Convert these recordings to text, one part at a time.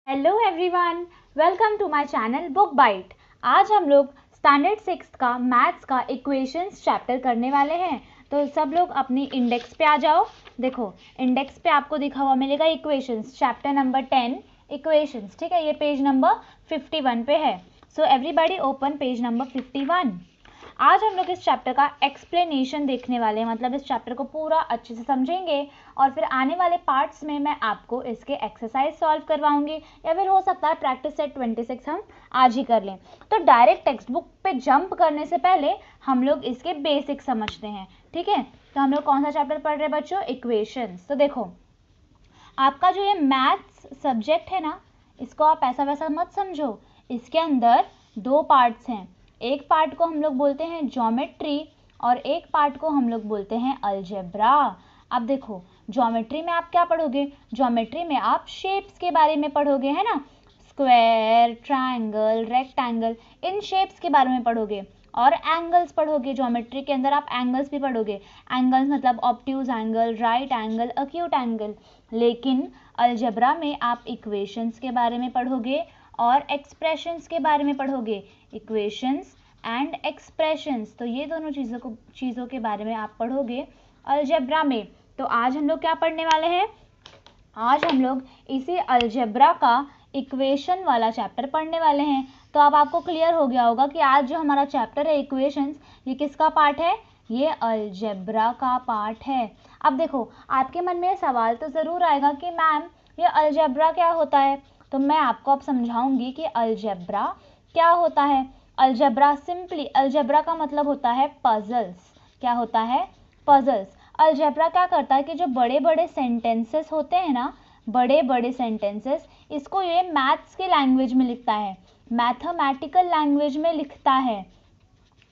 Hello everyone, welcome to my channel Book Bite. आज हम लोग स्टैंडर्ड 6 का मैथ्स का इक्वेशंस चैप्टर करने वाले हैं। तो सब लोग अपनी इंडेक्स पे आ जाओ। देखो इंडेक्स पे आपको दिखा हुआ मिलेगा इक्वेशंस, चैप्टर नंबर 10 इक्वेशंस। ठीक है, ये पेज नंबर 51 पे है। So everybody open page number 51। आज हम लोग इस चैप्टर का एक्सप्लेनेशन देखने वाले हैं, मतलब इस चैप्टर को पूरा अच्छे से समझेंगे और फिर आने वाले पार्ट्स में मैं आपको इसके एक्सरसाइज सॉल्व करवाऊंगी या फिर हो सकता है प्रैक्टिस सेट 26 हम आज ही कर लें। तो डायरेक्ट टेक्स्ट बुक पे जंप करने से पहले हम लोग इसके बेसिक समझते हैं। ठीक है, तो हम लोग कौन सा चैप्टर पढ़ रहे हैं बच्चों? इक्वेशंस। तो देखो आपका जो ये मैथ्स सब्जेक्ट है ना, इसको आप ऐसा वैसा मत समझो। इसके अंदर दो पार्ट्स हैं। एक पार्ट को हम लोग बोलते हैं ज्योमेट्री और एक पार्ट को हम लोग बोलते हैं अलजेब्रा। अब देखो ज्योमेट्री में आप क्या पढ़ोगे? ज्योमेट्री में आप शेप्स के बारे में पढ़ोगे, है ना। स्क्वायर, ट्रायंगल, रेक्टेंगल, इन शेप्स के बारे में पढ़ोगे और एंगल्स पढ़ोगे। ज्योमेट्री के अंदर आप एंगल्स भी पढ़ोगे। एंगल्स मतलब obtuse angle, right angle, acute angle. लेकिन अलजेब्रा में आप इक्वेशंस के बारे में पढ़ोगे और एक्सप्रेशंस के बारे में पढ़ोगे। इक्वेशंस एंड एक्सप्रेशंस, तो ये दोनों चीज़ों के बारे में आप पढ़ोगे अलजेब्रा में। तो आज हम लोग क्या पढ़ने वाले हैं? आज हम लोग इसी अलजेब्रा का इक्वेशन वाला चैप्टर पढ़ने वाले हैं। तो अब आपको क्लियर हो गया होगा कि आज जो हमारा चैप्टर है इक्वेशंस, ये किसका पार्ट है? ये अलजेब्रा का पार्ट है। अब देखो आपके मन में सवाल तो ज़रूर आएगा कि मैम ये अलजेब्रा क्या होता है। तो मैं आपको अब समझाऊंगी कि अलजेब्रा क्या होता है। अलजेब्रा सिंपली, अलजेब्रा का मतलब होता है पजल्स। क्या होता है? पजल्स। अलजेब्रा क्या करता है कि जो बड़े बड़े सेंटेंसेस होते हैं ना, बड़े बड़े सेंटेंसेस, इसको ये मैथ्स के लैंग्वेज में लिखता है, मैथमेटिकल लैंग्वेज में लिखता है,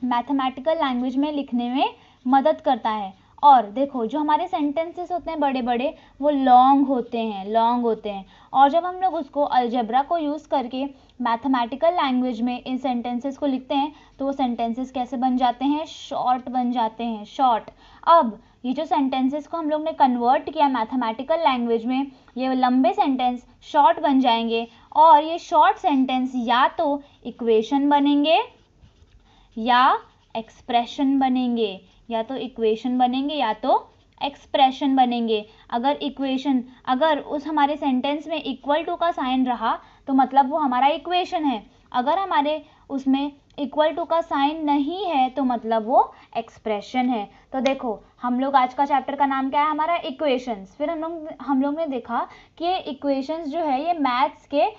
मैथमेटिकल लैंग्वेज में लिखने में मदद करता है। और देखो जो हमारे सेंटेंसेस होते हैं बड़े बड़े, वो लॉन्ग होते हैं, लॉन्ग होते हैं। और जब हम लोग उसको अलजेब्रा को यूज़ करके मैथमेटिकल लैंग्वेज में इन सेंटेंसेस को लिखते हैं तो वो सेंटेंसेस कैसे बन जाते हैं? शॉर्ट बन जाते हैं, शॉर्ट। अब ये जो सेंटेंसेस को हम लोग ने कन्वर्ट किया मैथमेटिकल लैंग्वेज में, ये लंबे सेंटेंस शॉर्ट बन जाएंगे और ये शॉर्ट सेंटेंस या तो इक्वेशन बनेंगे या एक्सप्रेशन बनेंगे, या तो इक्वेशन बनेंगे या तो एक्सप्रेशन बनेंगे। अगर इक्वेशन, अगर उस हमारे सेंटेंस में इक्वल टू का साइन रहा तो मतलब वो हमारा इक्वेशन है। अगर हमारे उसमें इक्वल टू का साइन नहीं है तो मतलब वो एक्सप्रेशन है। तो देखो हम लोग आज का चैप्टर का नाम क्या है? हमारा इक्वेशंस। फिर हम लोग ने देखा कि ये इक्वेशंस जो है ये मैथ्स के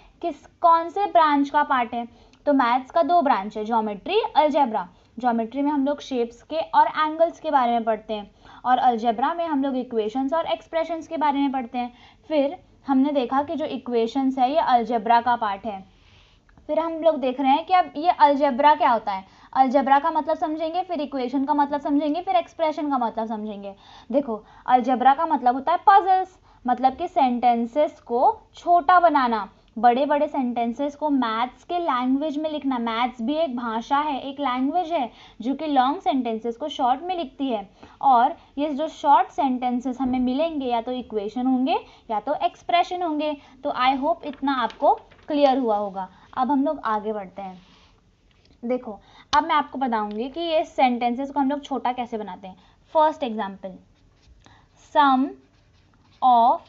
कौन से ब्रांच का पार्ट है? तो मैथ्स का दो ब्रांच है, ज्योमेट्री, अलजेब्रा। ज्योमेट्री में हम लोग शेप्स के और एंगल्स के बारे में पढ़ते हैं और अलजेब्रा में हम लोग इक्वेशंस और एक्सप्रेशंस के बारे में पढ़ते हैं। फिर हमने देखा कि जो इक्वेशंस है ये अलजेब्रा का पार्ट है। फिर हम लोग देख रहे हैं कि अब ये अलजेब्रा क्या होता है। अलजेब्रा का मतलब समझेंगे, फिर इक्वेशन का मतलब समझेंगे, फिर एक्सप्रेशन का मतलब समझेंगे। देखो अलजेब्रा का मतलब होता है पजल्स, मतलब कि सेंटेंसेस को छोटा बनाना, बड़े बड़े सेंटेंसेस को मैथ्स के लैंग्वेज में लिखना। मैथ्स भी एक भाषा है, एक लैंग्वेज है जो कि लॉन्ग सेंटेंसेस को शॉर्ट में लिखती है। और ये जो शॉर्ट सेंटेंसेस हमें मिलेंगे या तो इक्वेशन होंगे या तो एक्सप्रेशन होंगे। तो आई होप इतना आपको क्लियर हुआ होगा। अब हम लोग आगे बढ़ते हैं। देखो अब मैं आपको बताऊंगी कि ये सेंटेंसेस को हम लोग छोटा कैसे बनाते हैं। First example, sum of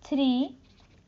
3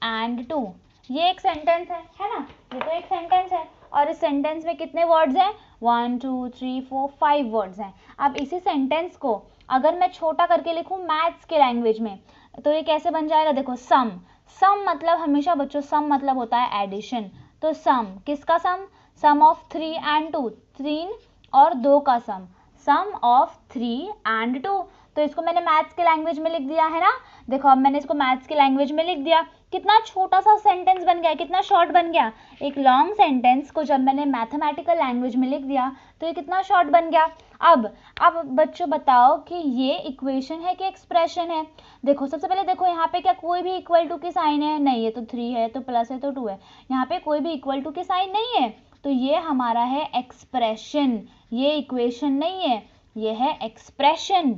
and 2। ये एक सेंटेंस है ना, ये तो एक सेंटेंस है और इस सेंटेंस में कितने वर्ड्स हैं? 1 2 3 4 5 वर्ड्स हैं। अब इसी सेंटेंस को अगर मैं छोटा करके लिखूं मैथ्स के लैंग्वेज में तो ये कैसे बन जाएगा? देखो सम, सम मतलब हमेशा बच्चों सम मतलब होता है एडिशन। तो सम किसका सम? सम ऑफ 3 and 2, 3 और 2 का सम, सम ऑफ 3 and 2। तो इसको मैंने मैथ्स के लैंग्वेज में लिख दिया है ना। देखो अब मैंने इसको मैथ्स के लैंग्वेज में लिख दिया, कितना छोटा सा सेंटेंस बन गया, कितना शॉर्ट बन गया। एक लॉन्ग सेंटेंस को जब मैंने मैथमेटिकल लैंग्वेज में लिख दिया तो ये कितना शॉर्ट बन गया। अब बच्चों बताओ कि ये इक्वेशन है कि एक्सप्रेशन है? देखो सबसे पहले देखो यहाँ पे क्या कोई भी इक्वल टू की साइन है? नहीं, ये तो 3 है तो प्लस है तो 2 है, यहाँ पे कोई भी इक्वल टू की साइन नहीं है। तो ये हमारा है एक्सप्रेशन, ये इक्वेशन नहीं है, ये है एक्सप्रेशन।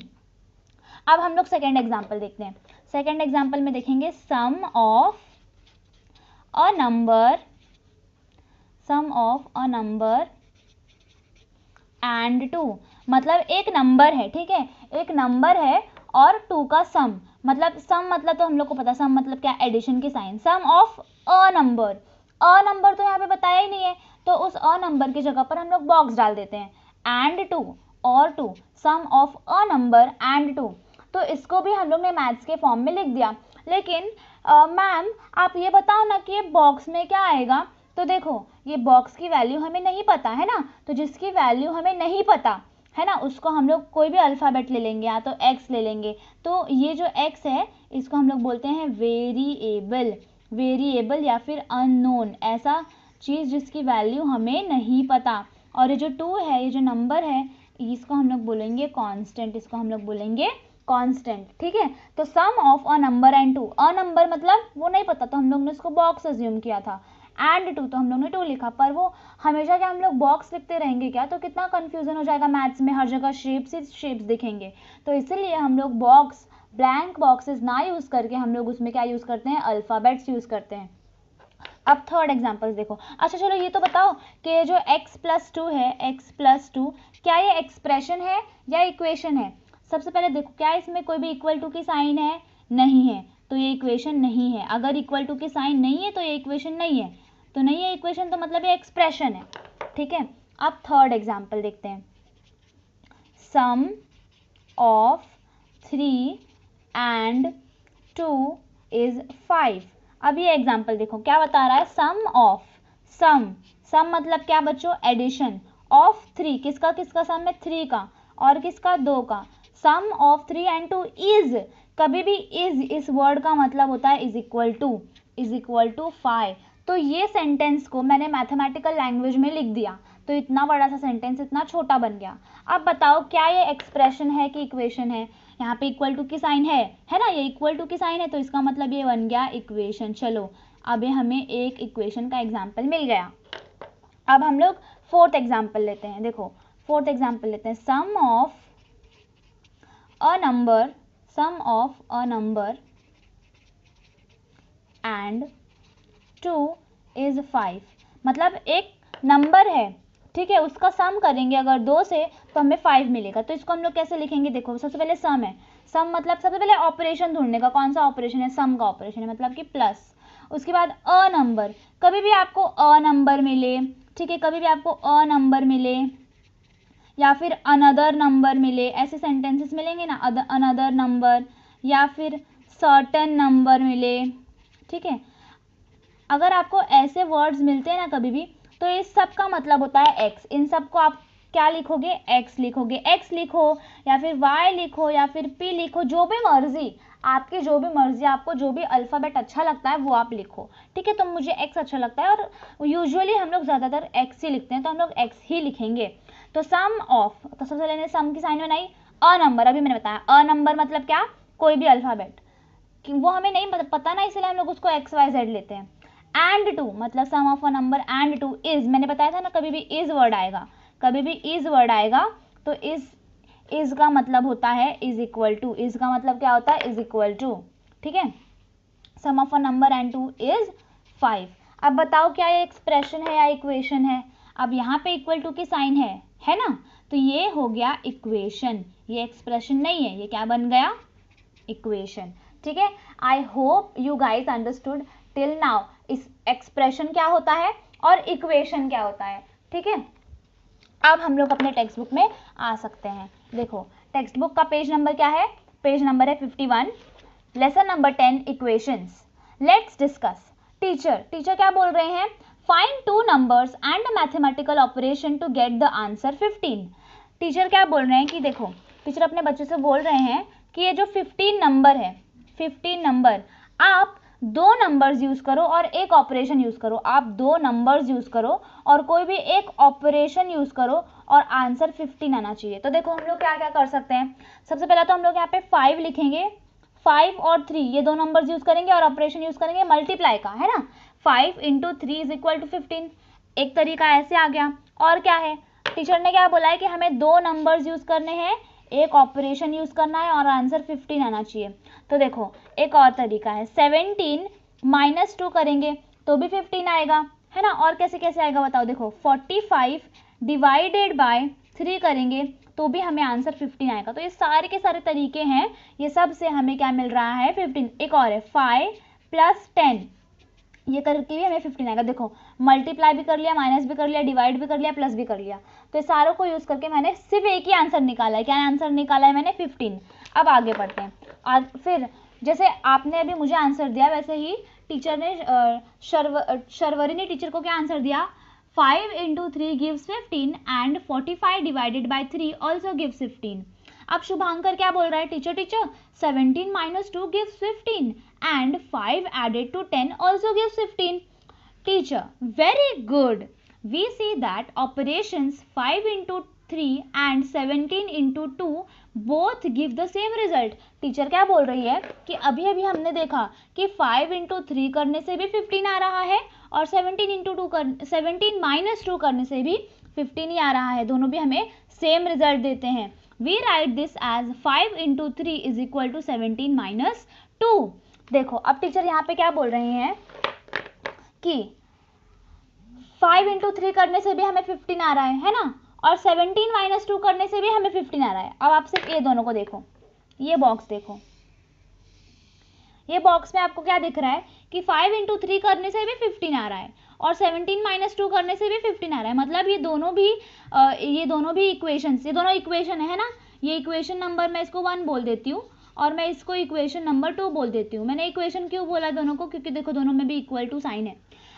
अब हम लोग सेकेंड एग्जाम्पल देखते हैं। सेकेंड एग्जाम्पल में देखेंगे सम ऑफ अ नंबर एंड 2, मतलब एक नंबर है, ठीक है, एक नंबर है और 2 का सम, मतलब सम मतलब तो हम लोग को पता है सम मतलब क्या, एडिशन की sign, sum of a number तो यहाँ पे बताया ही नहीं है, तो उस अ नंबर की जगह पर हम लोग बॉक्स डाल देते हैं, एंड 2 और 2, सम ऑफ अ नंबर एंड 2, तो इसको भी हम लोग ने मैथ्स के फॉर्म में लिख दिया। लेकिन मैम आप ये बताओ ना कि ये बॉक्स में क्या आएगा, तो देखो ये बॉक्स की वैल्यू हमें नहीं पता है ना, तो जिसकी वैल्यू हमें नहीं पता है ना उसको हम लोग कोई भी अल्फ़ाबेट ले लेंगे, या तो x ले लेंगे, तो ये जो x है इसको हम लोग बोलते हैं वेरिएबल या फिर अननोन, ऐसा चीज़ जिसकी वैल्यू हमें नहीं पता। और ये जो 2 है, ये जो नंबर है, इसको हम लोग बोलेंगे कांस्टेंट, ठीक है। तो sum of a number and 2, a number मतलब वो नहीं पता तो हम लोग ने उसको बॉक्स अज्यूम किया था, एंड 2 तो हम लोग ने 2 लिखा, पर वो हमेशा क्या हम लोग बॉक्स लिखते रहेंगे क्या, तो कितना कंफ्यूजन हो जाएगा मैथ्स में, हर जगह शेप्स दिखेंगे, तो इसीलिए हम लोग ब्लैंक बॉक्सेस ना यूज़ करके हम लोग उसमें क्या यूज़ करते हैं, अल्फ़ाबेट्स यूज़ करते हैं। अब थर्ड एग्जाम्पल देखो, अच्छा चलो ये तो बताओ कि जो x+2 है, x+2 क्या ये एक्सप्रेशन है या इक्वेशन है। सबसे पहले देखो क्या इसमें कोई भी इक्वल टू की साइन है, नहीं है, तो ये इक्वेशन नहीं है। अगर इक्वल टू की साइन नहीं है तो ये इक्वेशन नहीं है, तो नहीं है इक्वेशन तो मतलब ये एक्सप्रेशन है, ठीक है। अब थर्ड एग्जाम्पल देखते हैं, सम ऑफ 3 एंड 2 इज 5। अब ये एग्जाम्पल देखो क्या बता रहा है, सम मतलब क्या बच्चों, एडिशन, ऑफ 3 किसका सम है, 3 का, और किसका, 2 का, सम ऑफ 3 एंड 2 इज, कभी भी इज इस वर्ड का मतलब होता है इज इक्वल टू 5। तो ये सेंटेंस को मैंने मैथमेटिकल लैंग्वेज में लिख दिया, तो इतना बड़ा सा सेंटेंस इतना छोटा बन गया। अब बताओ क्या ये एक्सप्रेशन है कि इक्वेशन है, यहाँ पे इक्वल टू की साइन है ना, ये इक्वल टू की साइन है तो इसका मतलब ये बन गया इक्वेशन। चलो अब हमें एक इक्वेशन का एग्जाम्पल मिल गया। अब हम लोग फोर्थ एग्जाम्पल लेते हैं, देखो फोर्थ एग्जाम्पल लेते हैं, sum of a number and 2 is 5, मतलब एक नंबर है, ठीक है, उसका सम करेंगे अगर 2 से तो हमें 5 मिलेगा। तो इसको हम लोग कैसे लिखेंगे, देखो सबसे पहले सम है, सम मतलब सबसे पहले ऑपरेशन ढूंढने का, कौन सा ऑपरेशन है, सम का ऑपरेशन है, मतलब कि प्लस, उसके बाद अ नंबर, कभी भी आपको अ नंबर मिले, ठीक है, कभी भी आपको अ नंबर मिले या फिर अनदर नंबर मिले, ऐसे सेंटेंसेस मिलेंगे ना, अनदर नंबर या फिर सर्टेन नंबर मिले, ठीक है, अगर आपको ऐसे वर्ड्स मिलते हैं ना कभी भी, तो इस सब का मतलब होता है x। इन सब को आप क्या लिखोगे, x लिखोगे, x लिखो या फिर y लिखो या फिर p लिखो, जो भी मर्जी आपकी, आपको जो भी अल्फ़ाबेट अच्छा लगता है वो आप लिखो, ठीक है। तो मुझे x अच्छा लगता है और यूजुअली हम लोग ज़्यादातर x ही लिखते हैं, तो हम लोग x ही लिखेंगे। तो सम ऑफ, तो सबसे पहले सम की साइन बनाई, अ नंबर, अभी मैंने बताया अ नंबर मतलब क्या, कोई भी अल्फ़ाबेट, कि वो हमें नहीं पता ना, इसलिए हम लोग उसको XYZ लेते हैं। एंड 2 मतलब sum of a number and 2 is, मैंने बताया था ना कभी भी इज वर्ड आएगा, तो इज का मतलब होता है इज इक्वल टू, इज का मतलब क्या होता है, इज इक्वल टू, ठीक है। Sum of a number and 2 is 5। अब बताओ क्या ये एक्सप्रेशन है या इक्वेशन है। अब यहाँ पे इक्वल टू की साइन है ना, तो ये हो गया इक्वेशन, ये एक्सप्रेशन नहीं है, ये क्या बन गया, इक्वेशन, ठीक है। I hope you guys understood till now इस एक्सप्रेशन क्या होता है और इक्वेशन क्या होता है, ठीक है। अब हम लोग अपने टेक्स्ट बुक में आ सकते हैं। देखो टेक्स्ट बुक का पेज नंबर क्या है, पेज नंबर है 51, lesson number 10 equations. Let's discuss. Teacher क्या बोल रहे हैं, find 2 numbers and a mathematical operation to get the answer 15। Teacher क्या बोल रहे हैं कि देखो, टीचर अपने बच्चे से बोल रहे हैं कि ये जो 15 नंबर है, 15 नंबर, आप 2 नंबर्स यूज करो और एक ऑपरेशन यूज करो, आप 2 नंबर्स यूज करो और कोई भी एक ऑपरेशन यूज करो और आंसर 15 आना चाहिए। तो देखो हम लोग क्या क्या कर सकते हैं, सबसे पहले तो हम लोग यहाँ पे 5 लिखेंगे, 5 और 3 ये 2 नंबर्स यूज करेंगे और ऑपरेशन यूज करेंगे मल्टीप्लाई का, है ना, 5 × 3 इज इक्वल टू 15, एक तरीका ऐसे आ गया। और क्या है, टीचर ने क्या बोला है कि हमें 2 नंबर्स यूज करने हैं, एक ऑपरेशन यूज करना है और आंसर 15 आना चाहिए। तो देखो एक और तरीका है, 17 - 2 करेंगे तो भी 15 आएगा, है ना। और कैसे कैसे आएगा बताओ, देखो 45 डिवाइडेड बाय 3 करेंगे तो भी हमें आंसर 15 आएगा। तो ये सारे के सारे तरीके हैं, ये सब से हमें क्या मिल रहा है 15। एक और है 5 + 10, ये करके भी हमें 15 आएगा। देखो मल्टीप्लाई भी कर लिया, माइनस भी कर लिया, डिवाइड भी कर लिया, प्लस भी कर लिया। तो ये सारों को यूज़ करके मैंने सिर्फ एक ही आंसर निकाला है। क्या आंसर निकाला है मैंने 15। अब आगे बढ़ते हैं। और फिर जैसे आपने अभी मुझे आंसर दिया वैसे ही टीचर ने शर्वरी ने टीचर को क्या आंसर दिया, 5 × 3 gives 15 and 45 divided by 3 also gives 15। अब शुभांकर क्या बोल रहा है, teacher 17 - 2 gives 15 and 5 added to 10 also gives 15। Teacher very good, we see that operations 5 × 3 and 17 × 2 both give the same result। Teacher क्या बोल रही है कि अभी अभी हमने देखा कि 5 × 3 करने से भी 15 आ रहा है और 17 - 2 करने से भी 15 ही आ रहा है, दोनों भी हमें सेम रिजल्ट देते हैं। We write this as 5 × 3 = 17 - 2। देखो अब टीचर यहाँ पे क्या बोल रहे हैं कि 5 × 3 करने से भी हमें 15 आ रहा है ना, और 17 - 2 करने से भी हमें 15 आ रहा है। अब आप सिर्फ ये दोनों को देखो, ये बॉक्स देखो, ये बॉक्स में आपको क्या दिख रहा है कि 5 × 3 करने से भी 15 आ रहा है और 17 - 2 करने से भी 15 आ रहा है। मतलब ये दोनों भी इक्वेशंस, ये दोनों इक्वेशन है ना। ये इक्वेशन नंबर मैं इसको 1 बोल देती हूँ और मैं इसको इक्वेशन नंबर 2 बोल देती हूँ। मैंने इक्वेशन क्यों बोला दोनों को, क्योंकि देखो दोनों में भी इक्वल टू साइन है।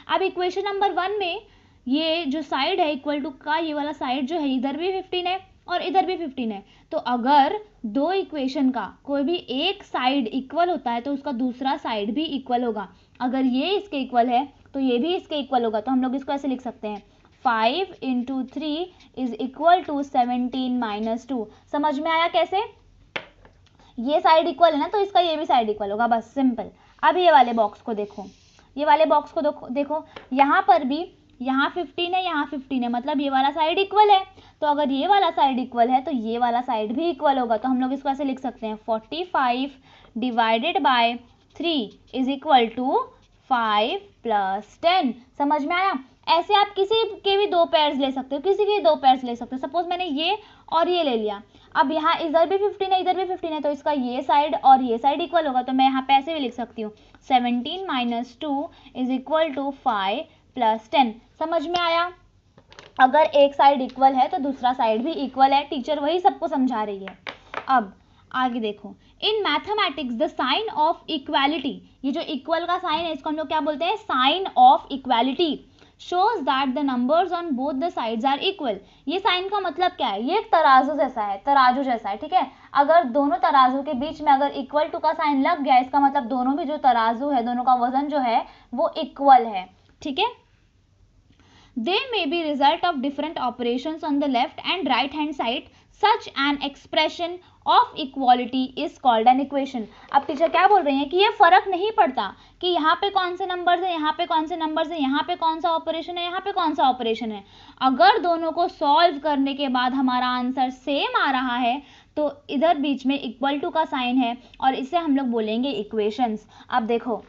अब इक्वेशन नंबर 1 में ये जो साइड है इक्वल टू का, ये वाला साइड जो है इधर भी 15 है और इधर भी 15 है। तो अगर दो इक्वेशन का कोई भी एक साइड इक्वल होता है तो उसका दूसरा साइड भी इक्वल होगा। अगर ये इसके इक्वल है तो ये भी इसके इक्वल होगा। तो हम लोग इसको ऐसे लिख सकते हैं 5 × 3 = 17 - 2। समझ में आया कैसे? ये साइड इक्वल है ना तो इसका ये भी साइड इक्वल होगा, बस सिंपल। अब ये वाले बॉक्स को देखो, ये वाले बॉक्स को देखो, यहाँ पर भी यहाँ 15 है, यहाँ 15 है, मतलब ये वाला साइड इक्वल है। तो अगर ये वाला साइड इक्वल है तो ये वाला साइड भी इक्वल होगा। तो हम लोग इसको ऐसे लिख सकते हैं 45 डिवाइडेड बाय 3 = 5 + 10। समझ में आया? ऐसे आप किसी के भी 2 पेयर्स ले सकते हो, किसी के 2 पेयर्स ले सकते हो। सपोज मैंने ये और ये ले लिया, अब यहाँ इधर भी 15 है, इधर भी 15 है, तो इसका ये साइड और ये साइड इक्वल होगा। तो मैं यहाँ पे ऐसे भी लिख सकती हूँ 17 - 2 = 5 + 10। समझ में आया? अगर एक साइड इक्वल है तो दूसरा साइड भी इक्वल है। टीचर वही सबको समझा रही है। अब आगे देखो, in mathematics the sign of equality, ये जो इक्वल का साइन है इसको हम लोग क्या बोलते हैं, sign of equality, shows that the numbers on both the sides are equal। ये साइन का मतलब क्या है, ये एक तराजू जैसा है, तराजू जैसा है, ठीक है। अगर दोनों तराजू के बीच में अगर इक्वल टू का साइन लग गया, इसका मतलब दोनों भी जो तराजू है, दोनों का वजन जो है वो इक्वल है, ठीक है। They may be result of different operations on the left and right hand side. Such an expression of equality is called an equation। अब टीचर क्या बोल रही हैं कि ये फर्क नहीं पड़ता कि यहाँ पे कौन से नंबर्स है, यहाँ पे कौन से नंबर्स है, यहाँ पे कौन सा ऑपरेशन है, यहाँ पे कौन सा ऑपरेशन है। अगर दोनों को सॉल्व करने के बाद हमारा आंसर सेम आ रहा है तो इधर बीच में इक्वल टू का साइन है और इसे हम लोग बोलेंगे इक्वेशंस। अब देखो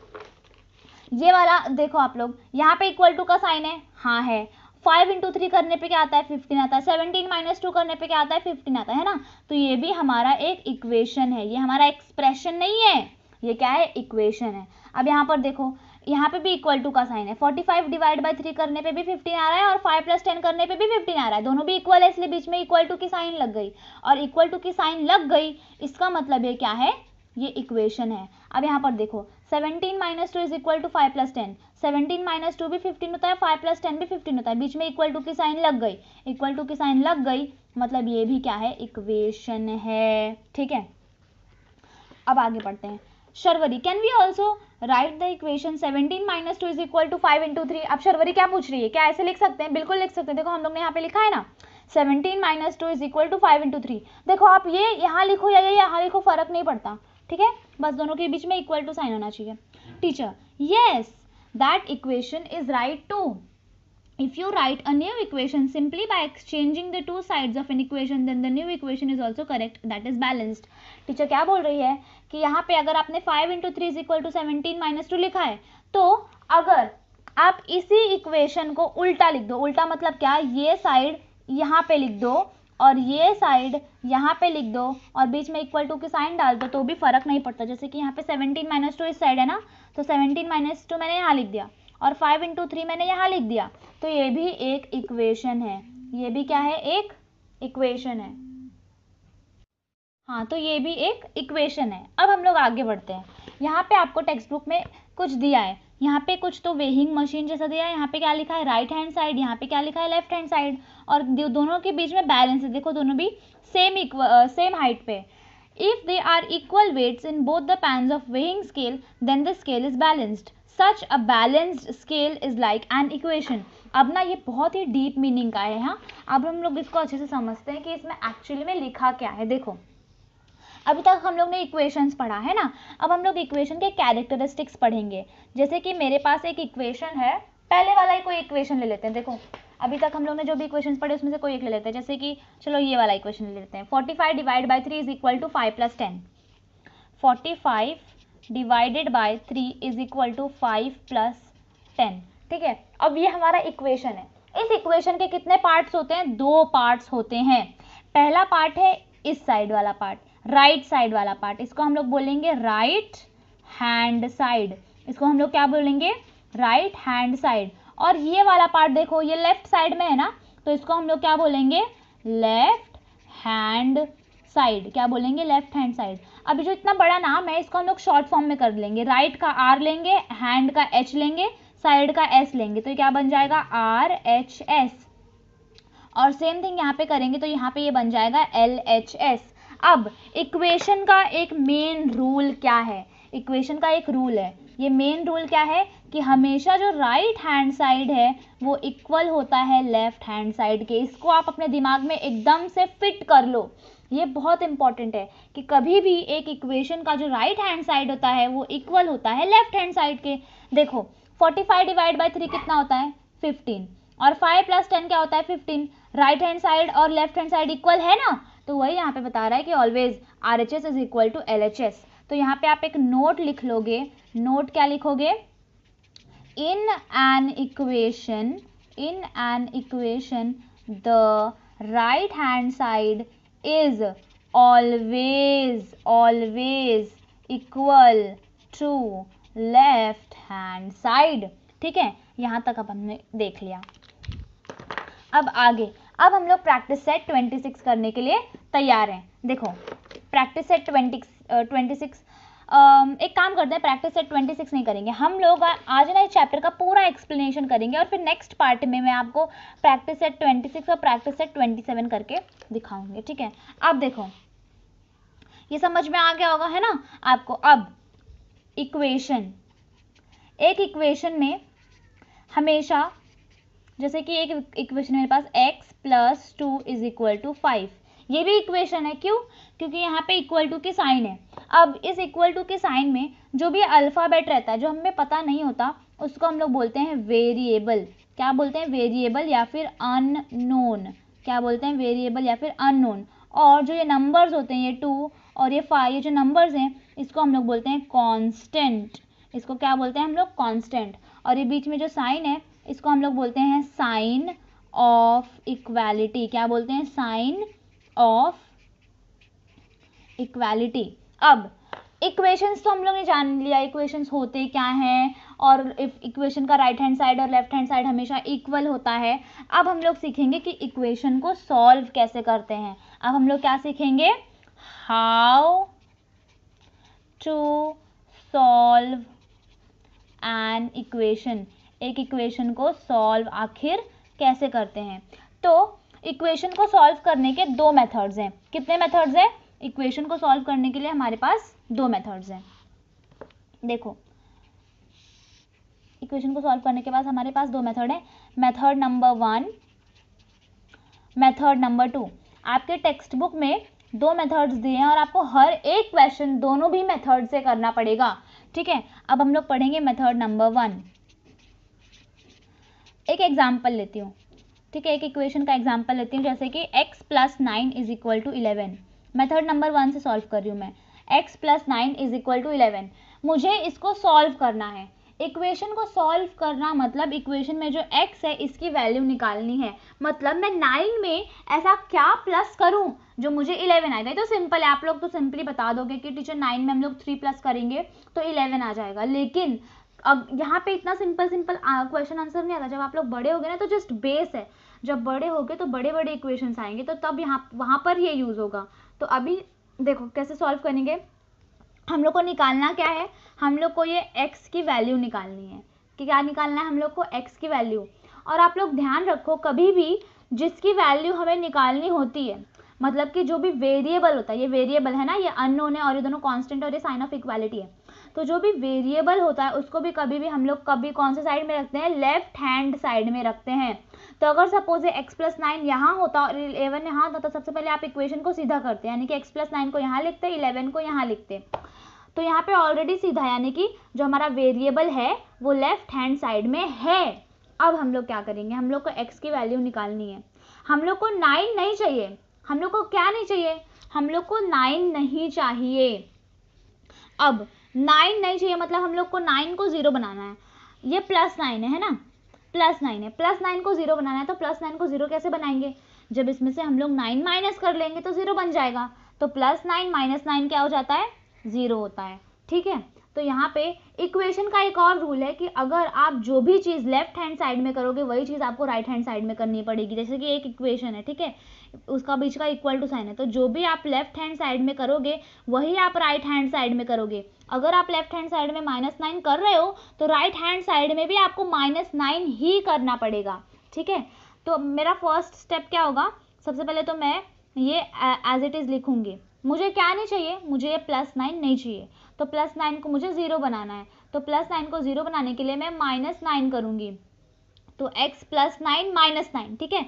ये वाला देखो आप लोग, यहाँ पे इक्वल टू का साइन है, हाँ है। 5 × 3 करने पे क्या आता है, 15 आता है। 17 - 2 करने पे क्या आता है, 15 आता है ना। तो ये भी हमारा एक इक्वेशन है, ये हमारा एक्सप्रेशन नहीं है, ये क्या है, इक्वेशन है। अब यहाँ पर देखो, यहाँ पे भी इक्वल टू का साइन है। 45 डिवाइड बाय 3 करने पे भी 15 आ रहा है और 5 + 10 करने पे भी 15 आ रहा है, दोनों भी इक्वल है, इसलिए बीच में इक्वल टू की साइन लग गई। और इक्वल टू की साइन लग गई इसका मतलब ये क्या है, ये इक्वेशन है। अब यहाँ पर देखो 17 - 2 = 5 + 10, 17 - 2 भी 15 होता है, 5 + 10 भी 15 होता है, बीच में इक्वल टू की साइन लग गई, इक्वल टू की साइन लग गई, मतलब ये भी क्या है, इक्वेशन है, ठीक है। अब आगे बढ़ते हैं। Sharvari, can we also write the equation 17 - 2 = 5 × 3। अब शर्वरी क्या पूछ रही है, क्या ऐसे लिख सकते हैं? बिल्कुल लिख सकते हैं। देखो हम लोग ने यहाँ पे लिखा है ना 17 - 2 = 5 × 3। देखो आप ये यहाँ लिखो या ये यहाँ लिखो, फर्क नहीं पड़ता, ठीक है, बस दोनों के बीच में इक्वल टू साइन होना चाहिए। Teacher, yes that equation is right too. If you write a new equation simply by exchanging the two sides of an equation, then the new equation is also correct, that is balanced। Teacher क्या बोल रही है कि यहाँ पे अगर आपने 5 × 3 = 17 - 2 लिखा है, तो अगर आप इसी इक्वेशन को उल्टा लिख दो। उल्टा मतलब क्या, ये साइड यहाँ पे लिख दो और ये साइड यहाँ पे लिख दो और बीच में इक्वल टू की साइन डाल दो तो भी फर्क नहीं पड़ता। जैसे कि यहाँ पे 17 - 2 इस साइड है ना, तो 17 - 2 मैंने यहाँ लिख दिया और 5 × 3 मैंने यहाँ लिख दिया, तो ये भी एक इक्वेशन है। ये भी क्या है, एक इक्वेशन है। हाँ, तो ये भी एक इक्वेशन है। अब हम लोग आगे बढ़ते हैं। यहाँ पे आपको टेक्स्ट बुक में कुछ दिया है, यहाँ पे कुछ तो वेइंग मशीन जैसा दिया है, यहाँ पे क्या लिखा है राइट हैंड साइड, यहाँ पे क्या लिखा है लेफ्ट हैंड साइड, और दोनों के बीच में बैलेंस है। देखो दोनों भी सेम हाइट पे। If they are equal weights in both the pans of weighing scale then the scale is balanced. Such a balanced scale is like an equation. अब ना ये बहुत ही डीप मीनिंग का है। हाँ, अब हम लोग इसको अच्छे से समझते हैं कि इसमें एक्चुअली में लिखा क्या है। देखो, अभी तक हम लोग ने इक्वेशंस पढ़ा है ना, अब हम लोग इक्वेशन के कैरेक्टरिस्टिक्स पढ़ेंगे। जैसे कि मेरे पास एक इक्वेशन है, पहले वाला ही कोई इक्वेशन ले लेते हैं। देखो, अभी तक हम लोग ने जो भी इक्वेशंस पढ़े उसमें से कोई एक ले लेते हैं। जैसे कि चलो ये वाला इक्वेशन ले लेते हैं, 45 डिवाइड बाई 3 = 5 + 10। 45 divided by 3 = 5 + 10। ठीक है, अब ये हमारा इक्वेशन है। इस इक्वेशन के कितने पार्ट्स होते हैं, 2 पार्ट्स होते हैं। पहला पार्ट है इस साइड वाला पार्ट, राइट साइड वाला पार्ट, इसको हम लोग बोलेंगे राइट हैंड साइड। इसको हम लोग क्या बोलेंगे, राइट हैंड साइड। और ये वाला पार्ट देखो, ये लेफ्ट साइड में है ना, तो इसको हम लोग क्या बोलेंगे, लेफ्ट हैंड साइड। क्या बोलेंगे, लेफ्ट हैंड साइड। अभी जो इतना बड़ा नाम है इसको हम लोग शॉर्ट फॉर्म में कर लेंगे। राइट का R लेंगे, हैंड का H लेंगे, साइड का S लेंगे, तो क्या बन जाएगा RHS। और सेम थिंग यहाँ पे करेंगे तो यहाँ पे ये बन जाएगा LHS। अब इक्वेशन का एक मेन रूल क्या है, इक्वेशन का एक रूल है, ये मेन रूल क्या है कि हमेशा जो राइट हैंड साइड है वो इक्वल होता है लेफ्ट हैंड साइड के। इसको आप अपने दिमाग में एकदम से फिट कर लो, ये बहुत इंपॉर्टेंट है कि कभी भी एक इक्वेशन का जो राइट हैंड साइड होता है वो इक्वल होता है लेफ्ट हैंड साइड के। देखो 45 डिवाइड बाई 3 कितना होता है, 15, और 5 + 10 क्या होता है, 15। राइट हैंड साइड और लेफ्ट हैंड साइड इक्वल है ना, तो वही यहाँ पे बता रहा है कि ऑलवेज RHS = LHS। तो यहाँ पे आप एक नोट लिख लोगे। नोट क्या लिखोगे, in an equation the right hand side is always equal to left hand side. ठीक है, यहाँ तक अब हमने देख लिया। अब आगे, अब हम लोग प्रैक्टिस सेट 26 करने के लिए तैयार हैं। देखो प्रैक्टिस सेट 26 एक काम करते हैं, प्रैक्टिस सेट 26 नहीं करेंगे हम लोग आज ना इस चैप्टर का पूरा एक्सप्लेनेशन करेंगे और फिर नेक्स्ट पार्ट में मैं आपको प्रैक्टिस सेट 26 और प्रैक्टिस सेट 27 करके दिखाऊंगी। ठीक है, अब देखो ये समझ में आ गया होगा है ना आपको। अब इक्वेशन, एक इक्वेशन में हमेशा, जैसे कि एक इक्वेशन मेरे पास x + 2 = 5, ये भी इक्वेशन है। क्यों, क्योंकि यहाँ पे इक्वल टू की साइन है। अब इस इक्वल टू के साइन में जो भी अल्फ़ाबेट रहता है जो हमें पता नहीं होता उसको हम लोग बोलते हैं वेरिएबल। क्या बोलते हैं, वेरिएबल या फिर अननोन। क्या बोलते हैं, वेरिएबल या फिर अननोन। और जो ये नंबर्स होते हैं, ये 2 और ये 5, ये जो नंबर्स हैं इसको हम लोग बोलते हैं कांस्टेंट। इसको क्या बोलते हैं हम लोग, कांस्टेंट। और ये बीच में जो साइन है इसको हम लोग बोलते हैं साइन ऑफ इक्वालिटी। क्या बोलते हैं, साइन ऑफ इक्वालिटी। अब इक्वेशंस तो हम लोग ने जान लिया, इक्वेशंस होते क्या हैं और इक्वेशन का राइट हैंड साइड और लेफ्ट हैंड साइड हमेशा इक्वल होता है। अब हम लोग सीखेंगे कि इक्वेशन को सॉल्व कैसे करते हैं। अब हम लोग क्या सीखेंगे, how to solve an equation. एक इक्वेशन को सॉल्व आखिर कैसे करते हैं। तो इक्वेशन को सॉल्व करने के 2 मेथड्स हैं। कितने मेथड्स हैं, इक्वेशन को सॉल्व करने के लिए हमारे पास 2 मेथड्स हैं। देखो इक्वेशन को सॉल्व करने के बाद हमारे पास 2 मेथड हैं, मेथड नंबर 1, मेथड नंबर 2। आपके टेक्स्ट बुक में 2 मेथड्स दिए हैं और आपको हर एक क्वेश्चन दोनों भी मेथड से करना पड़ेगा। ठीक है, अब हम लोग पढ़ेंगे मेथड नंबर 1। एक एग्जाम्पल लेती हूँ। ठीक है, एक इक्वेशन का एग्जाम्पल लेती हूँ, जैसे कि x + 9 = 11। मेथड नंबर 1 से सॉल्व कर रही हूँ मैं। x + 9 = 11, मुझे इसको सॉल्व करना है। इक्वेशन को सॉल्व करना मतलब इक्वेशन में जो x है इसकी वैल्यू निकालनी है। मतलब मैं 9 में ऐसा क्या प्लस करूं जो मुझे 11 आएगा। तो सिंपल है, आप लोग तो सिंपली बता दोगे कि टीचर 9 में हम लोग 3 प्लस करेंगे तो 11 आ जाएगा। लेकिन अब यहाँ पे इतना सिंपल क्वेश्चन आंसर नहीं आता। जब आप लोग बड़े हो गए ना तो जस्ट बेस है, जब बड़े हो गए तो बड़े बड़े इक्वेशंस आएंगे तो तब वहाँ पर ये यूज़ होगा। तो अभी देखो कैसे सॉल्व करेंगे। हम लोग को निकालना क्या है, हम लोग को ये x की वैल्यू निकालनी है कि क्या निकालना है हम लोग को, x की वैल्यू। और आप लोग ध्यान रखो कभी भी जिसकी वैल्यू हमें निकालनी होती है, मतलब कि जो भी वेरिएबल होता है, ये वेरिएबल है ना, ये अननोन है और ये दोनों कांस्टेंट और ये साइन ऑफ इक्वालिटी है। तो जो भी वेरिएबल होता है उसको भी कभी भी हम लोग कभी कौन से साइड में रखते हैं, लेफ्ट हैंड साइड में रखते हैं। तो अगर सपोज x+9 यहाँ होता और 11 यहाँ होता तो सबसे पहले आप इक्वेशन को सीधा करते, यानी कि x+9 को यहाँ लिखते, 11 को यहाँ लिखते। तो यहाँ पे ऑलरेडी सीधा, यानी कि जो हमारा वेरिएबल है वो लेफ्ट हैंड साइड में है। अब हम लोग क्या करेंगे, हम लोग को x की वैल्यू निकालनी है। हम लोग को 9 नहीं चाहिए, हम लोग को क्या नहीं चाहिए, हम लोग को 9 नहीं चाहिए। अब 9 नहीं चाहिए मतलब हम लोग को 9 को 0 बनाना है। ये +9 है ना, +9 है, +9 को 0 बनाना है। तो +9 को 0 कैसे बनाएंगे, जब इसमें से हम लोग 9 माइनस कर लेंगे तो 0 बन जाएगा। तो +9 - 9 क्या हो जाता है, 0 होता है। ठीक है, तो यहाँ पे इक्वेशन का एक और रूल है कि अगर आप जो भी चीज़ लेफ्ट हैंड साइड में करोगे वही चीज़ आपको राइट हैंड साइड में करनी पड़ेगी। जैसे कि एक इक्वेशन है, ठीक है, उसका बीच का इक्वल टू साइन है, तो जो भी आप लेफ्ट हैंड साइड में करोगे वही आप राइट हैंड साइड में करोगे। अगर आप लेफ्ट हैंड साइड में -9 कर रहे हो तो राइट हैंड साइड में भी आपको -9 ही करना पड़ेगा। ठीक है, तो मेरा फर्स्ट स्टेप क्या होगा, सबसे पहले तो मैं ये एज इट इज़ लिखूंगी। मुझे क्या नहीं चाहिए, मुझे ये +9 नहीं चाहिए, तो +9 को मुझे 0 बनाना है। तो +9 को 0 बनाने के लिए मैं -9 करूँगी, तो x +9 - 9, ठीक है,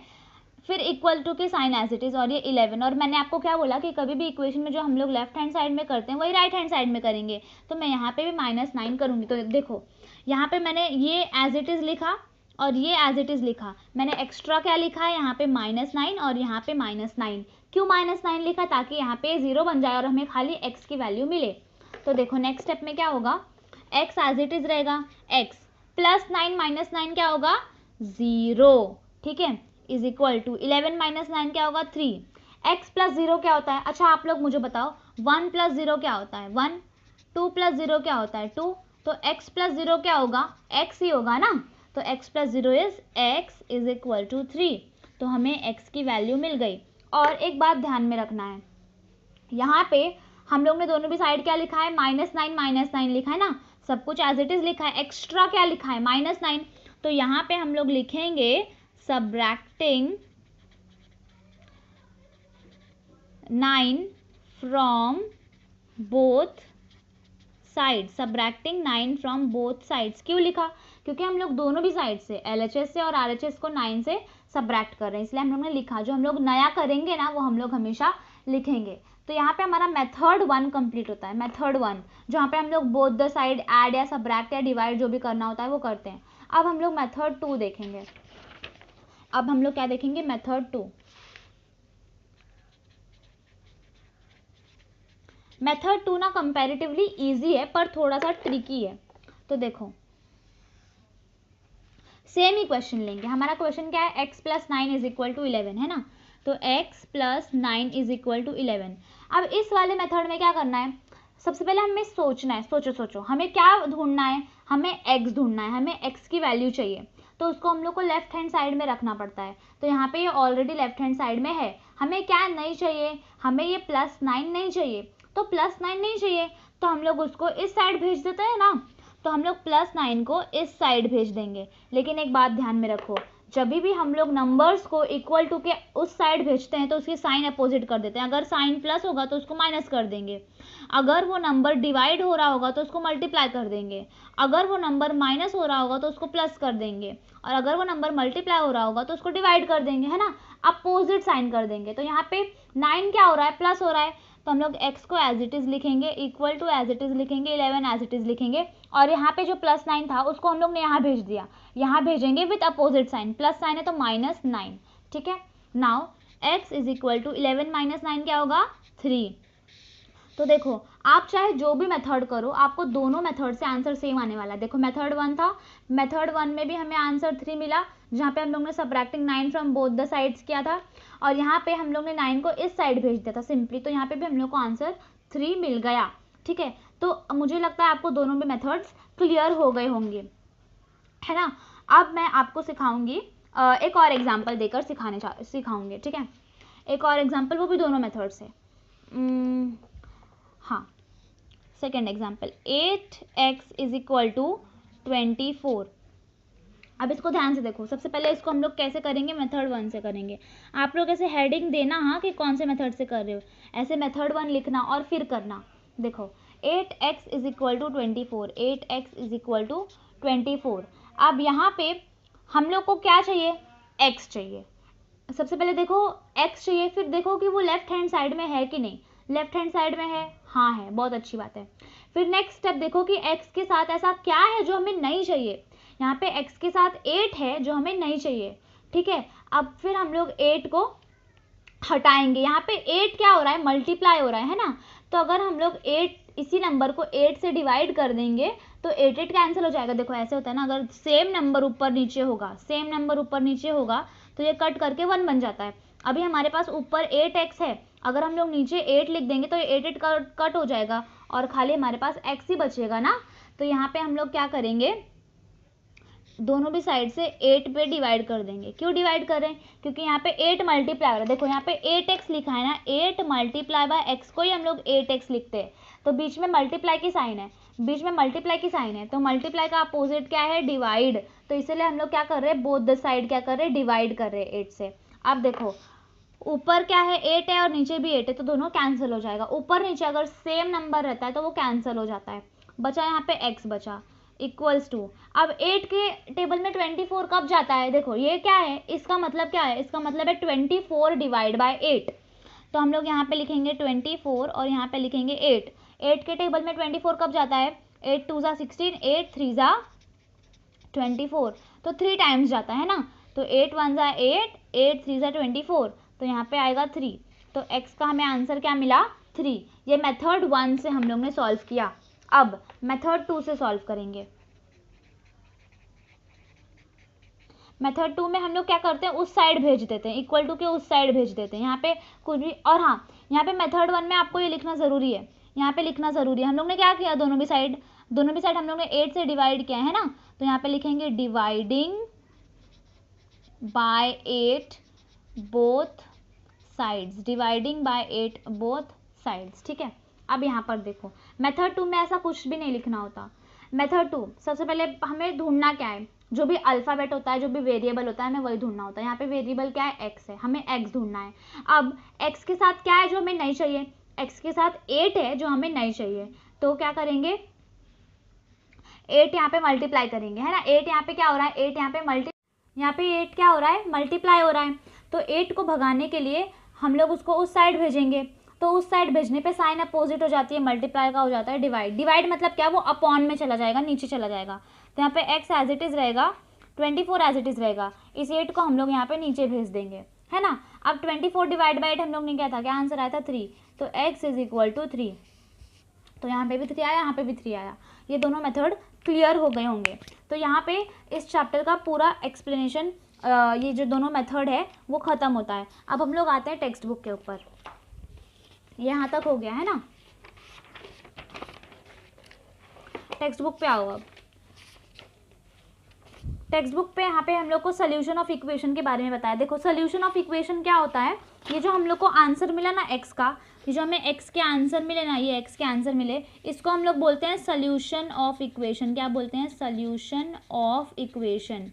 फिर इक्वल टू के साइन एज इट इज़, और ये 11। और मैंने आपको क्या बोला कि कभी भी इक्वेशन में जो हम लोग लेफ्ट हैंड साइड में करते हैं वही राइट हैंड साइड में करेंगे। तो मैं यहाँ पे भी -9 करूँगी। तो देखो यहाँ पे मैंने ये एज इट इज़ लिखा और ये एज इट इज़ लिखा। मैंने एक्स्ट्रा क्या लिखा है यहाँ पे -9 और यहाँ पे -9। क्यों -9 लिखा, ताकि यहाँ पे 0 बन जाए और हमें खाली x की वैल्यू मिले। तो देखो नेक्स्ट स्टेप में क्या होगा, x एज इट इज़ रहेगा, x +9 - 9 क्या होगा, 0, ठीक है, इज इक्वल टू 11 - 9 क्या होगा, 3। x + 0 क्या होता है, अच्छा आप लोग मुझे बताओ 1 + 0 क्या होता है, 1। 2 + 0 क्या होता है, 2। तो x + 0 क्या होगा, x ही होगा ना। तो x + 0 is x is equal to 3। तो हमें x की वैल्यू मिल गई। और एक बात ध्यान में रखना है, यहाँ पे हम लोग ने दोनों भी साइड क्या लिखा है, -9 - 9 लिखा है ना, सब कुछ एज इट इज़ लिखा है। एक्स्ट्रा क्या लिखा है, -9। तो यहाँ पे हम लोग लिखेंगे subtracting 9 from both side, subtracting 9 from both sides. क्यों लिखा, क्योंकि हम लोग दोनों भी साइड से LHS से और RHS को 9 से सब्रैक्ट कर रहे हैं, इसलिए हम लोग ने लिखा। जो हम लोग नया करेंगे ना वो हम लोग हमेशा लिखेंगे। तो यहाँ पे हमारा मेथड 1 कंप्लीट होता है, मेथड 1 जहाँ पे हम लोग बोथ द साइड ऐड या सब्रैक्ट या डिवाइड जो भी करना होता है वो करते हैं। अब हम लोग मेथड 2 देखेंगे। अब हम लोग क्या देखेंगे, मेथड 2। मेथड 2 ना कंपैरेटिवली इजी है पर थोड़ा सा ट्रिकी है। तो देखो सेम ही क्वेश्चन लेंगे। हमारा क्वेश्चन क्या है, x + 9 इज इक्वल टू 11 है ना, तो x + 9 इज इक्वल टू 11। अब इस वाले मेथड में क्या करना है, सबसे पहले हमें सोचना है, सोचो हमें क्या ढूंढना है, हमें x ढूंढना है, हमें x की वैल्यू चाहिए। तो उसको हम लोग को लेफ्ट हैंड साइड में रखना पड़ता है। तो यहाँ पे ये ऑलरेडी लेफ्ट हैंड साइड में है। हमें क्या नहीं चाहिए, हमें ये +9 नहीं चाहिए। तो +9 नहीं चाहिए तो हम लोग उसको इस साइड भेज देते हैं ना, तो हम लोग +9 को इस साइड भेज देंगे। लेकिन एक बात ध्यान में रखो, जब भी हम लोग नंबर्स को इक्वल टू के उस साइड भेजते हैं तो उसकी साइन अपोजिट कर देते हैं। अगर साइन प्लस होगा तो उसको माइनस कर देंगे, अगर वो नंबर डिवाइड हो रहा होगा तो उसको मल्टीप्लाई कर देंगे, अगर वो नंबर माइनस हो रहा होगा तो उसको प्लस कर देंगे, और अगर वो नंबर मल्टीप्लाई हो रहा होगा तो उसको डिवाइड कर देंगे, है ना, अपोजिट साइन कर देंगे। तो यहाँ पे 9 क्या हो रहा है, प्लस हो रहा है, तो हम लोग x को एज इट इज़ लिखेंगे, equal to as it is लिखेंगे, 11 एज इट इज़ लिखेंगे, और यहाँ पे जो +9 था उसको हम लोग ने यहाँ भेज दिया, यहाँ भेजेंगे with opposite sign, plus sign है तो -9, ठीक है। Now x is equal to 11 - 9 क्या होगा, 3। तो देखो आप चाहे जो भी मेथड करो, आपको दोनों मेथड से आंसर सेम आने वाला है। देखो मेथड 1 था, मेथड 1 में भी हमें आंसर 3 मिला, जहाँ पे हम लोग ने subtracting 9 from both the sides किया था, और यहाँ पे हम लोग ने 9 को इस साइड भेज दिया था सिंपली, तो यहाँ पे भी हम लोग को आंसर 3 मिल गया। ठीक है, तो मुझे लगता है आपको दोनों भी मेथड्स क्लियर हो गए होंगे, है ना। अब मैं आपको सिखाऊंगी, एक और एग्जाम्पल देकर सिखाऊंगी। ठीक है, एक और एग्जाम्पल, वो भी दोनों मेथड से। हाँ, second example, 8x is equal to 24। अब इसको ध्यान से देखो, सबसे पहले इसको हम लोग कैसे करेंगे, मेथड 1 से करेंगे। आप लोग ऐसे हेडिंग देना हाँ कि कौन से मेथड से कर रहे हो, ऐसे मेथड 1 लिखना और फिर करना। देखो 8x is equal to 24, 8x is equal to 24। अब यहाँ पे हम लोग को क्या चाहिए, x चाहिए। सबसे पहले देखो x चाहिए, फिर देखो कि वो लेफ्ट हैंड साइड में है कि नहीं। लेफ्ट हैंड साइड में है, हाँ है, बहुत अच्छी बात है। फिर नेक्स्ट स्टेप देखो कि x के साथ ऐसा क्या है जो हमें नहीं चाहिए। यहाँ पे x के साथ 8 है जो हमें नहीं चाहिए। ठीक है, अब फिर हम लोग 8 को हटाएंगे। यहाँ पे 8 क्या हो रहा है, मल्टीप्लाई हो रहा है ना। तो अगर हम लोग 8 इसी नंबर को 8 से डिवाइड कर देंगे तो 8 कैंसिल हो जाएगा। देखो ऐसे होता है ना, अगर सेम नंबर ऊपर नीचे होगा, सेम नंबर ऊपर नीचे होगा तो ये कट करके 1 बन जाता है। अभी हमारे पास ऊपर 8x है, अगर हम लोग नीचे 8 लिख देंगे तो ये 8 कट हो जाएगा और खाली हमारे पास x ही बचेगा ना। तो यहाँ पे हम लोग क्या करेंगे, दोनों भी साइड से 8 पे डिवाइड कर देंगे। क्यों डिवाइड कर रहे हैं, क्योंकि यहाँ पे 8 मल्टीप्लाई हो रहा है। देखो यहाँ पे 8x लिखा है ना, 8 मल्टीप्लाई बाय x को ही हम लोग 8x लिखते हैं, तो बीच में मल्टीप्लाई की साइन है, बीच में मल्टीप्लाई की साइन है, तो मल्टीप्लाई का अपोजिट क्या है, डिवाइड। तो इसलिए हम लोग क्या कर रहे हैं, बोथ द साइड क्या कर रहे हैं, डिवाइड कर रहे हैं 8 से। अब देखो ऊपर क्या है, 8 है और नीचे भी 8 है, तो दोनों कैंसिल हो जाएगा। ऊपर नीचे अगर सेम नंबर रहता है तो वो कैंसिल हो जाता है। बचा यहाँ पे x बचा इक्वल्स टू, अब 8 के टेबल में 24 कब जाता है, देखो ये क्या है, इसका मतलब क्या है, इसका मतलब है 24 डिवाइड बाय 8। तो हम लोग यहाँ पे लिखेंगे 24 और यहाँ पे लिखेंगे 8। 8 के टेबल में 24 कब जाता है, 8 2 ज़ा 16, 8 3 ज़ा 24, तो 3 टाइम्स जाता है ना। तो 8 1 ज़ा 8, 8 3 ज़ा 24, तो यहाँ पे आएगा 3। तो x का हमें आंसर क्या मिला, 3। ये मेथड 1 से हम लोग ने सॉल्व किया। अब मेथड 2 से सॉल्व करेंगे। मेथड 2 में हम लोग क्या करते हैं, उस साइड भेज देते हैं, इक्वल टू के उस साइड भेज देते हैं। यहाँ पे कुछ भी, और हाँ यहाँ पे मेथड 1 में आपको ये लिखना ज़रूरी है, यहाँ पे लिखना ज़रूरी है। हम लोग ने क्या किया, दोनों भी साइड हम लोग ने 8 से डिवाइड किया है ना, तो यहाँ पे लिखेंगे dividing by 8 both sides, dividing by 8 both sides. ठीक है, अब यहाँ पर देखो मेथड 2 में ऐसा कुछ भी नहीं लिखना होता। मेथड 2 सबसे पहले हमें ढूंढना क्या है, जो भी अल्फ़ाबेट होता है, जो भी वेरिएबल होता है, हमें वही ढूंढना होता है। यहाँ पे वेरिएबल क्या है, x है, हमें x ढूंढना है। अब x के साथ क्या है जो हमें नहीं चाहिए, x के साथ 8 है जो हमें नहीं चाहिए, तो क्या करेंगे, 8 यहाँ पे मल्टीप्लाई करेंगे, है ना। 8 यहाँ पे क्या हो रहा है, 8 यहाँ पे 8 क्या हो रहा है, मल्टीप्लाई हो रहा है। तो 8 को भगाने के लिए हम लोग उसको उस साइड भेजेंगे, तो उस साइड भेजने पे साइन अपोजिट हो जाती है, मल्टीप्लाई का हो जाता है डिवाइड। डिवाइड मतलब क्या, वो अपॉन में चला जाएगा, नीचे चला जाएगा। तो यहाँ पे x एज इट इज़ रहेगा, 24 एज इट इज़ रहेगा। इस 8 को हम लोग यहाँ पे नीचे भेज देंगे, है ना। अब 24 डिवाइड बाई 8 हम लोग ने क्या था, क्या आंसर आया था, 3। तो x इज इक्वल टू 3। तो यहाँ पे भी 3 आया, यहाँ पे भी 3 आया। ये दोनों मेथड क्लियर हो गए होंगे। तो यहाँ पे इस चैप्टर का पूरा एक्सप्लेनेशन, ये जो दोनों मेथड है वो ख़त्म होता है। अब हम लोग आते हैं टेक्स्ट बुक के ऊपर। यहाँ तक हो गया है ना, टेक्स्ट बुक पे आओ। अब टेक्स्ट बुक पे यहाँ पे हम लोग को सोल्यूशन ऑफ इक्वेशन के बारे में बताया। देखो सोल्यूशन ऑफ इक्वेशन क्या होता है, ये जो हम लोग को आंसर मिला ना x का, ये जो हमें x के आंसर मिले ना, ये x के आंसर मिले, इसको हम लोग बोलते हैं सोल्यूशन ऑफ इक्वेशन। क्या बोलते हैं, solution of equation.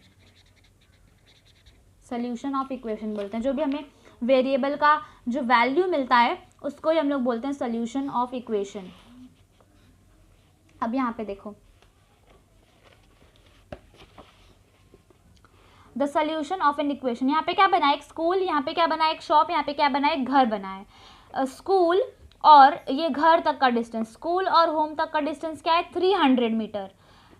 Solution of equation बोलते हैं। जो भी हमें वेरिएबल का जो वैल्यू मिलता है उसको ही हम लोग बोलते हैं सोल्यूशन ऑफ इक्वेशन। अब यहाँ पे देखो the solution of an equation. यहाँ पे क्या बना है, एक स्कूल, यहाँ पे क्या बना है, एक शॉप, यहाँ पे क्या बना है, एक घर बना है। स्कूल और ये घर तक का डिस्टेंस, स्कूल और होम तक का डिस्टेंस क्या है, 300 मीटर।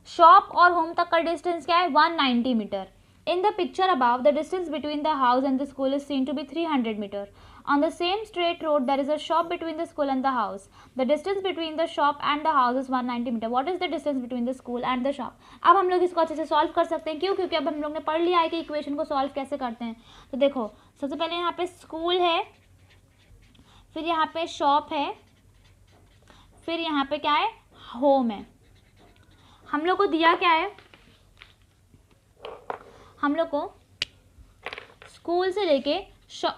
शॉप और होम तक का डिस्टेंस क्या है, 190 meter. In the picture above the distance between the house and the school is seen to be 300 meter. On the same straight road there is a shop between the school and the house. The distance between the shop and the house is 190 meter. What is the distance between the school and the shop? अब हम लोग इसको अच्छे से solve कर सकते हैं. क्यों? क्योंकि अब हम लोग ने पढ़ लिया है कि इक्वेशन को सॉल्व कैसे करते हैं. तो देखो सबसे पहले यहाँ पे स्कूल है, फिर यहाँ पे शॉप है, फिर यहाँ पे क्या है, होम है. हम लोग को दिया क्या है, हम लोग को स्कूल से लेके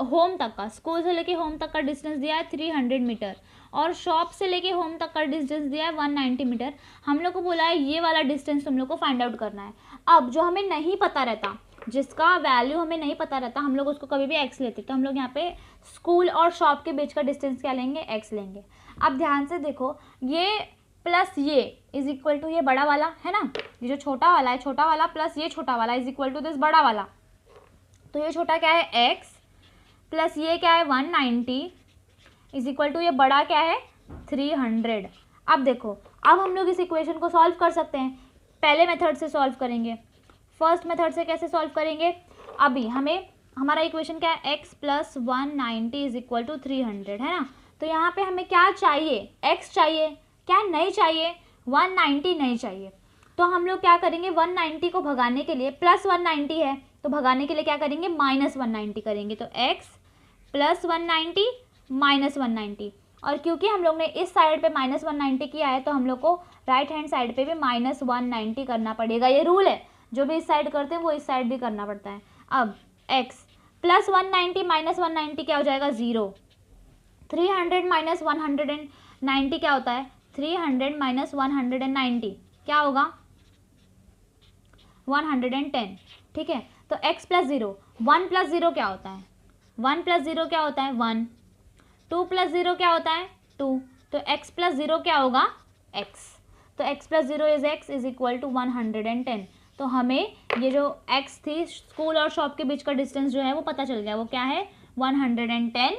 होम तक का, स्कूल से लेके होम तक का डिस्टेंस दिया है 300 मीटर और शॉप से लेके होम तक का डिस्टेंस दिया है 190 मीटर. हम लोग को बोला है ये वाला डिस्टेंस तुम लोग को फाइंड आउट करना है. अब जो हमें नहीं पता रहता, जिसका वैल्यू हमें नहीं पता रहता, हम लोग उसको कभी भी एक्स लेते. तो हम लोग यहाँ पे स्कूल और शॉप के बीच का डिस्टेंस क्या लेंगे, एक्स लेंगे. अब ध्यान से देखो, ये प्लस ये इज इक्वल टू ये बड़ा वाला है ना, ये जो छोटा वाला है, छोटा वाला प्लस ये छोटा वाला इज इक्वल टू दिस बड़ा वाला. तो ये छोटा क्या है x प्लस ये क्या है 190 इज इक्वल टू ये बड़ा क्या है 300. अब देखो, अब हम लोग इस इक्वेशन को सॉल्व कर सकते हैं. पहले मेथड से सॉल्व करेंगे. फर्स्ट मेथड से कैसे सॉल्व करेंगे, अभी हमें हमारा इक्वेशन क्या है x plus 190 is equal to 300 है ना. तो यहाँ पे हमें क्या चाहिए, x चाहिए, क्या नहीं चाहिए, 190 नहीं चाहिए. तो हम लोग क्या करेंगे, 190 को भगाने के लिए, प्लस 190 है तो भगाने के लिए क्या करेंगे, माइनस 190 करेंगे. तो x प्लस 190 माइनस 190. और क्योंकि हम लोग ने इस साइड पे माइनस 190 किया है तो हम लोग को राइट हैंड साइड पे भी माइनस 190 करना पड़ेगा. ये रूल है, जो भी इस साइड करते हैं वो इस साइड भी करना पड़ता है. अब x प्लस 190 माइनस 190 क्या हो जाएगा, 0. 300 माइनस 190 क्या होता है, 300 माइनस 190 क्या होगा, 110. ठीक है. तो x प्लस 0, 1 प्लस 0 क्या होता है, 1 प्लस 0 क्या होता है 1, 2 प्लस 0 क्या होता है 2. तो x प्लस 0 क्या होगा, x. तो x plus 0 is x is equal to 110. तो हमें ये जो x थी स्कूल और शॉप के बीच का डिस्टेंस जो है वो पता चल गया, वो क्या है 110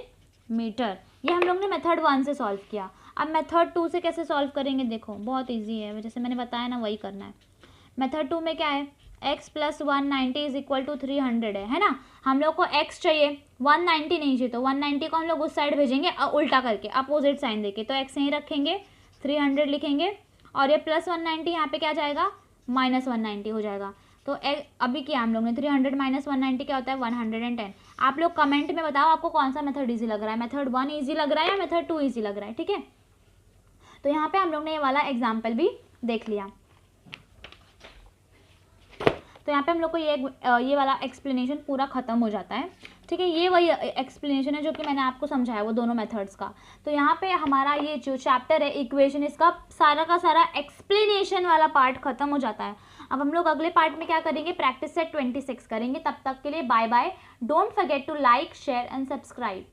मीटर. ये हम लोग ने मेथड 1 से सॉल्व किया. अब मेथड 2 से कैसे सॉल्व करेंगे, देखो बहुत इजी है, जैसे मैंने बताया ना वही करना है. मेथड 2 में क्या है, x plus 190 is equal to 300 है ना. हम लोग को x चाहिए, 190 नहीं चाहिए. तो 190 को हम लोग उस साइड भेजेंगे उल्टा करके, अपोजिट साइन देके. तो x यहीं रखेंगे, 300 लिखेंगे और ये प्लस 190 यहाँ पे क्या जाएगा, माइनस 190 हो जाएगा. तो अभी किया हम लोग ने, 300 माइनस 190 क्या होता है 110. आप लोग कमेंट में बताओ आपको कौन सा मेथड ईजी लग रहा है, मेथड 1 ईजी लग रहा है या मेथड 2 ईजी लग रहा है. ठीक है. तो यहाँ पे हम लोग ने ये वाला एग्जाम्पल भी देख लिया. तो यहाँ पे हम लोग को ये वाला एक्सप्लेनेशन पूरा ख़त्म हो जाता है. ठीक है. ये वही एक्सप्लेनेशन है जो कि मैंने आपको समझाया वो दोनों मेथड्स का. तो यहाँ पे हमारा ये जो चैप्टर है इक्वेशन, इसका सारा का सारा एक्सप्लेनेशन वाला पार्ट ख़त्म हो जाता है. अब हम लोग अगले पार्ट में क्या करेंगे, प्रैक्टिस सेट 26 करेंगे. तब तक के लिए bye bye. Don't forget to like, share and subscribe.